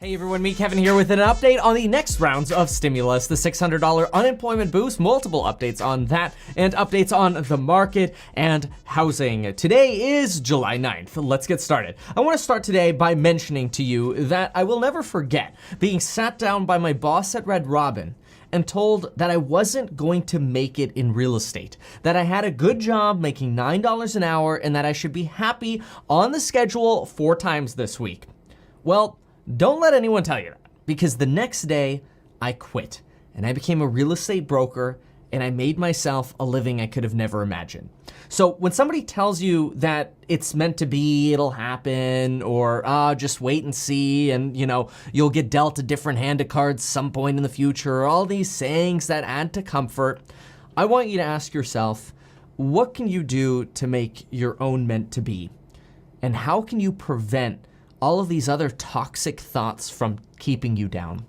Hey everyone, me Kevin here with an update on the next rounds of stimulus, the $600 unemployment boost, multiple updates on that, and updates on the market and housing. Today is July 9th. Let's get started. I want to start today by mentioning to you that I will never forget being sat down by my boss at Red Robin and told that I wasn't going to make it in real estate, that I had a good job making $9 an hour and that I should be happy on the schedule 4 times this week. Well, don't let anyone tell you that, because the next day I quit and I became a real estate broker and I made myself a living I could have never imagined. So when somebody tells you that it's meant to be, it'll happen, or just wait and see, and you'll get dealt a different hand of cards some point in the future, all these sayings that add to comfort, I want you to ask yourself, what can you do to make your own meant to be? And how can you prevent all of these other toxic thoughts from keeping you down?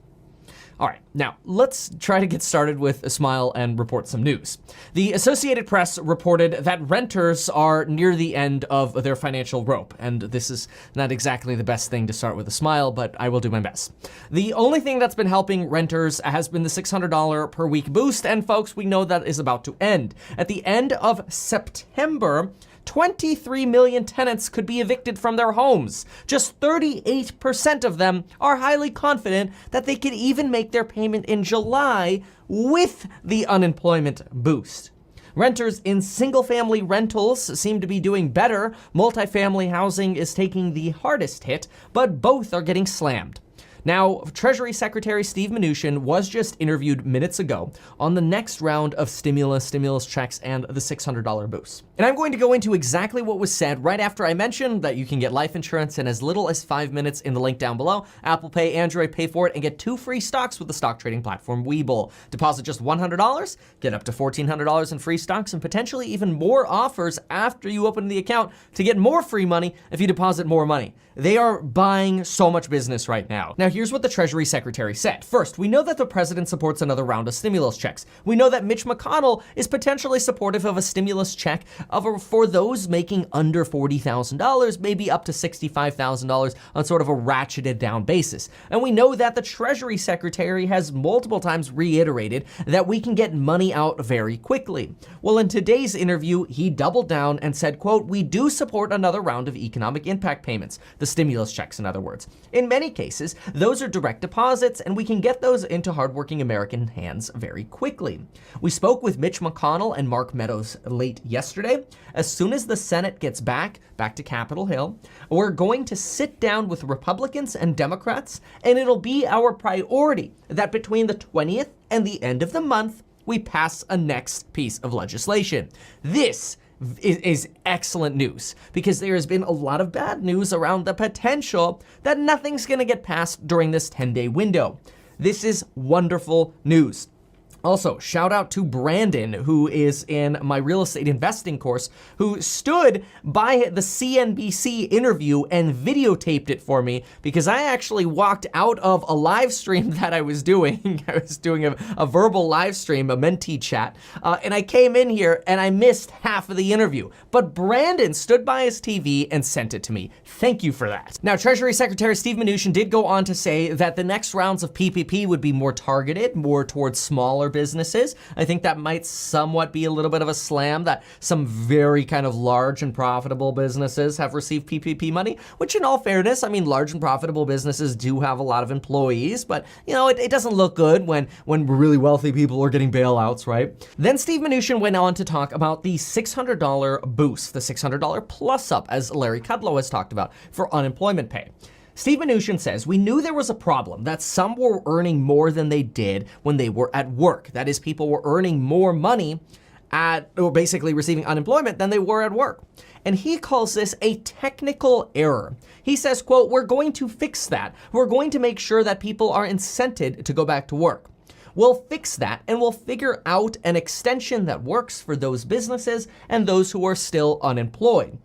All right, now let's try to get started with a smile and report some news. The Associated Press reported that renters are near the end of their financial rope, and this is not exactly the best thing to start with a smile, but I will do my best. The only thing that's been helping renters has been the $600 per week boost, and folks, we know that is about to end. At the end of September, 23 million tenants could be evicted from their homes. Just 38% of them are highly confident that they could even make their payment in July with the unemployment boost. Renters in single-family rentals seem to be doing better. Multifamily housing is taking the hardest hit, but both are getting slammed. Now, Treasury Secretary Steve Mnuchin was just interviewed minutes ago on the next round of stimulus checks, and the $600 boost. And I'm going to go into exactly what was said right after I mentioned that you can get life insurance in as little as 5 minutes in the link down below. Apple Pay, Android Pay for it, and get 2 free stocks with the stock trading platform Webull. Deposit just $100, get up to $1,400 in free stocks, and potentially even more offers after you open the account to get more free money if you deposit more money. They are buying so much business right now. Now, here's what the Treasury Secretary said. First, we know that the president supports another round of stimulus checks. We know that Mitch McConnell is potentially supportive of a stimulus check for those making under $40,000, maybe up to $65,000 on sort of a ratcheted down basis. And we know that the Treasury Secretary has multiple times reiterated that we can get money out very quickly. Well, in today's interview, he doubled down and said, quote, "We do support another round of economic impact payments," the stimulus checks, in other words. In many cases, those are direct deposits, and we can get those into hardworking American hands very quickly. We spoke with Mitch McConnell and Mark Meadows late yesterday. As soon as the Senate gets back to Capitol Hill, we're going to sit down with Republicans and Democrats, and it'll be our priority that between the 20th and the end of the month, we pass a next piece of legislation. This is excellent news, because there has been a lot of bad news around the potential that nothing's gonna get passed during this 10-day window. This is wonderful news. Also, shout out to Brandon, who is in my real estate investing course, who stood by the CNBC interview and videotaped it for me, because I actually walked out of a live stream that I was doing. I was doing a verbal live stream, a mentee chat, and I came in here and I missed half of the interview. But Brandon stood by his TV and sent it to me. Thank you for that. Now, Treasury Secretary Steve Mnuchin did go on to say that the next rounds of PPP would be more targeted, more towards smaller businesses. I think that might somewhat be a little bit of a slam that some very kind of large and profitable businesses have received PPP money, which in all fairness, I mean, large and profitable businesses do have a lot of employees, but it doesn't look good when really wealthy people are getting bailouts, right? Then Steve Mnuchin went on to talk about the $600 boost, the $600 plus up, as Larry Kudlow has talked about, for unemployment pay. Steve Mnuchin says, "We knew there was a problem, that some were earning more than they did when they were at work. That is, people were earning more money or basically receiving unemployment than they were at work." And he calls this a technical error. He says, quote, "We're going to fix that. We're going to make sure that people are incented to go back to work. We'll fix that, and we'll figure out an extension that works for those businesses and those who are still unemployed."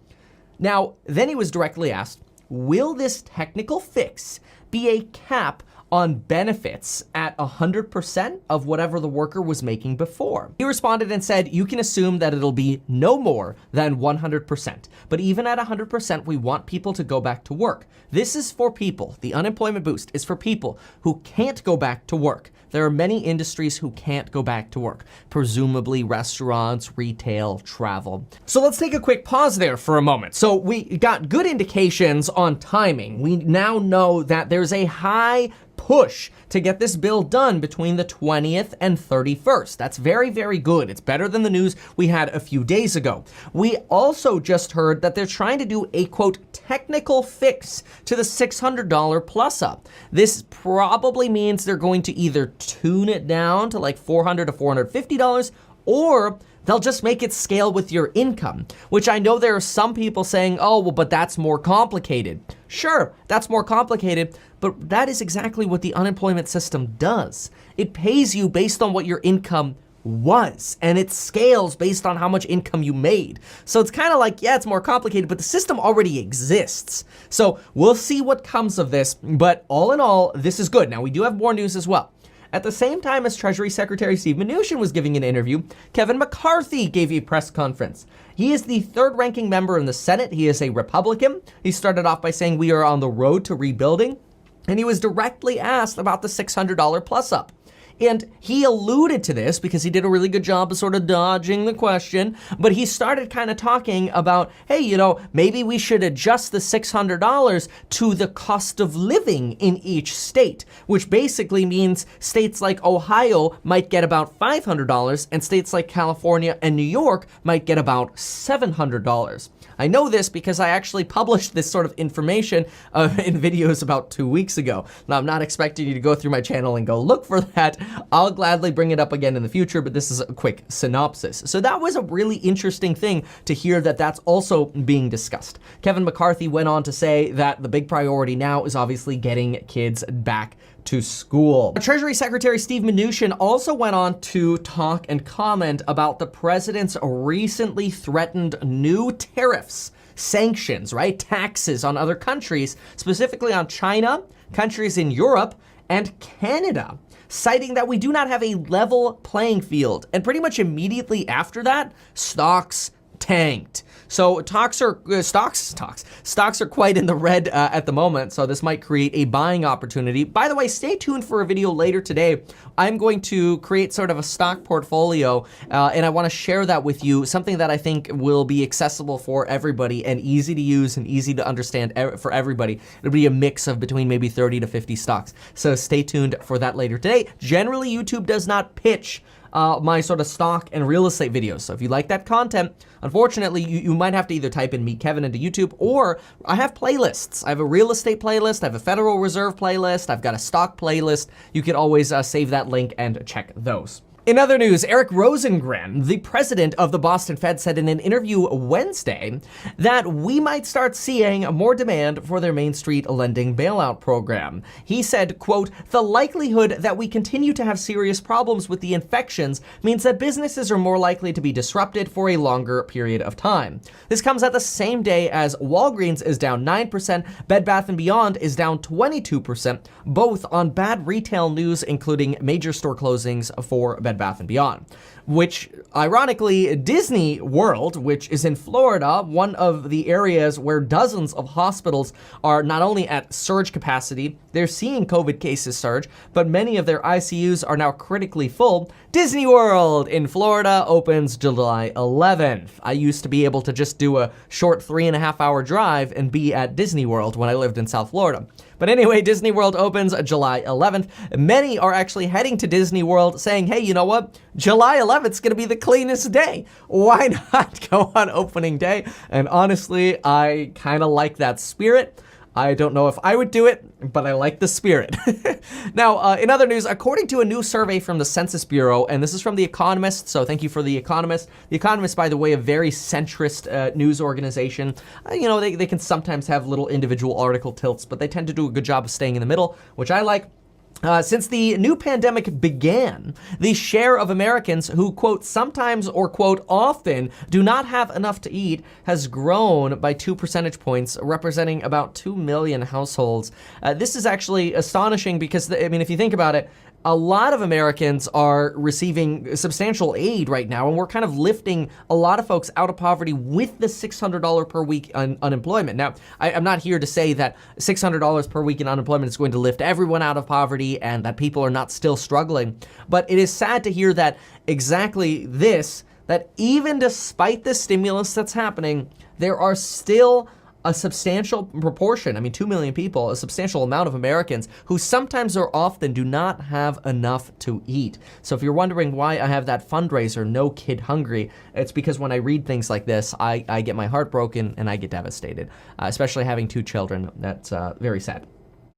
Now, then he was directly asked, will this technical fix be a cap on benefits at 100% of whatever the worker was making before. He responded and said, you can assume that it'll be no more than 100%. But even at 100%, we want people to go back to work. This is for people. The unemployment boost is for people who can't go back to work. There are many industries who can't go back to work, presumably restaurants, retail, travel. So let's take a quick pause there for a moment. So we got good indications on timing. We now know that there's a high push to get this bill done between the 20th and 31st. That's very, very good. It's better than the news we had a few days ago. We also just heard that they're trying to do a, quote, technical fix to the $600 plus up. This probably means they're going to either tune it down to like $400 to $450, or they'll just make it scale with your income, which I know there are some people saying, oh, well, but that's more complicated. Sure, that's more complicated, but that is exactly what the unemployment system does. It pays you based on what your income was, and it scales based on how much income you made. So it's kind of like, yeah, it's more complicated, but the system already exists. So we'll see what comes of this, but all in all, this is good. Now, we do have more news as well. At the same time as Treasury Secretary Steve Mnuchin was giving an interview, Kevin McCarthy gave a press conference. He is the third-ranking member in the Senate. He is a Republican. He started off by saying we are on the road to rebuilding, and he was directly asked about the $600 plus up. And he alluded to this because he did a really good job of sort of dodging the question, but he started kind of talking about, hey, you know, maybe we should adjust the $600 to the cost of living in each state, which basically means states like Ohio might get about $500 and states like California and New York might get about $700. I know this because I actually published this sort of information in videos about 2 weeks ago. Now, I'm not expecting you to go through my channel and go look for that. I'll gladly bring it up again in the future, but this is a quick synopsis. So that was a really interesting thing to hear that that's also being discussed. Kevin McCarthy went on to say that the big priority now is obviously getting kids back to school. Treasury Secretary Steve Mnuchin also went on to talk and comment about the president's recently threatened new tariffs, sanctions, right? Taxes on other countries, specifically on China, countries in Europe, and Canada, citing that we do not have a level playing field. And pretty much immediately after that, stocks tanked. So stocks are quite in the red at the moment, so this might create a buying opportunity. By the way, stay tuned for a video later today. I'm going to create sort of a stock portfolio, and I want to share that with you, something that I think will be accessible for everybody and easy to use and easy to understand for everybody. It'll be a mix of between maybe 30 to 50 stocks. So stay tuned for that later today. Generally, YouTube does not pitch my sort of stock and real estate videos. So if you like that content, unfortunately, you might have to either type in Meet Kevin into YouTube, or I have playlists. I have a real estate playlist, I have a Federal Reserve playlist, I've got a stock playlist. You can always save that link and check those. In other news, Eric Rosengren, the president of the Boston Fed, said in an interview Wednesday that we might start seeing more demand for their Main Street lending bailout program. He said, quote, the likelihood that we continue to have serious problems with the infections means that businesses are more likely to be disrupted for a longer period of time. This comes at the same day as Walgreens is down 9%, Bed Bath & Beyond is down 22%, both on bad retail news, including major store closings for Bed Bath & Beyond, which ironically, Disney World, which is in Florida, one of the areas where dozens of hospitals are not only at surge capacity, they're seeing COVID cases surge, but many of their ICUs are now critically full. Disney World in Florida opens July 11th. I used to be able to just do a short 3.5-hour drive and be at Disney World when I lived in South Florida. But anyway, Disney World opens July 11th. Many are actually heading to Disney World saying, hey, you know what? July 11th is going to be the cleanest day. Why not go on opening day? And honestly, I kind of like that spirit. I don't know if I would do it, but I like the spirit. Now, in other news, according to a new survey from the Census Bureau, and this is from The Economist, so thank you for The Economist. The Economist, by the way, a very centrist news organization. You know, they can sometimes have little individual article tilts, but they tend to do a good job of staying in the middle, which I like. Since the new pandemic began, the share of Americans who, quote, sometimes or, quote, often do not have enough to eat has grown by 2 percentage points, representing about 2 million households. This is actually astonishing because, if you think about it, a lot of Americans are receiving substantial aid right now, and we're kind of lifting a lot of folks out of poverty with the $600 per week unemployment. Now, I'm not here to say that $600 per week in unemployment is going to lift everyone out of poverty and that people are not still struggling, but it is sad to hear that exactly this, that even despite the stimulus that's happening, there are still a substantial proportion, 2 million people, a substantial amount of Americans who sometimes or often do not have enough to eat. So if you're wondering why I have that fundraiser, No Kid Hungry, it's because when I read things like this, I get my heart broken and I get devastated, especially having 2 children. That's very sad.